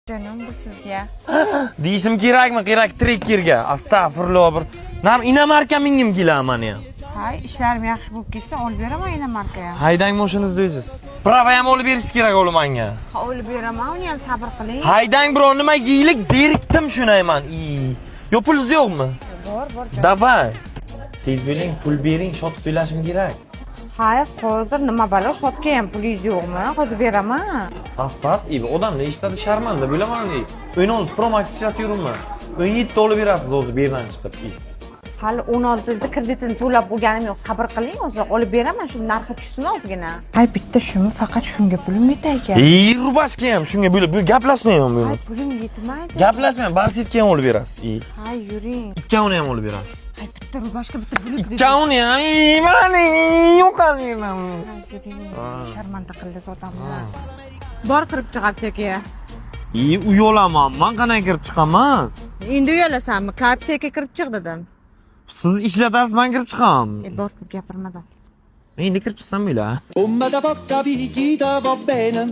Canım bu sizga. Deyishim kerakmi? Kerak trekkerga. Astag'firullah bir. Nam Inamarka mingim kelaman ya. Hay, ishlarim yaxshi bo'lib ketsa, olib beraman Inamarkaga. Haydang mashinangizni o'zingiz. Prava ham olib berish kerak o'g'lim menga. Ha, olib beraman, uni ham sabr qiling. Haydang birov nima yeylik zerikdim shunayman. Yo pulingiz yo'qmi? Bor. Davay. Tez bo'ling, pul bering, shot to'lashim kerak. Hay, hozir nima balo, shotga ham pulingiz yo'qmi? Hozir beraman. Pas, odamlar eshitadi sharmanda bo'laman. 16 Pro Max ishlatyapman. 17 olib berasiz o'zi bu yerdan chiqib. Hali 16da kreditini to'lab bo'lganim yo'q, sabr qiling, hozir olib beraman, shu narxi tushsin ozgina. Hay, bitta shumi faqat shunga pulim yetaykan. Rubashka ham shunga bo'lib, bu gaplashmayman bu. Hay, pulim yetmaydi. Gaplashmayman, barsetga ham olib berasiz. Hay, yuring. Ikkovini ham olib berasiz. Hay, bitta rubashka, bitta pulim. Ikkovini ham, mani yo'qolmayman. Sharmanda qildi odamlar. Bor kirib chiqabchaka. Uyalaman, men qanday kirib chiqaman? Endi uyalasanmi? Karteka kirib chiq dedim. Siz ishlatasiz, men kirib chiqam. Bor kirib gapirmadim. Endi kirib chiqsam bo'la. Come da porta picchita va bene.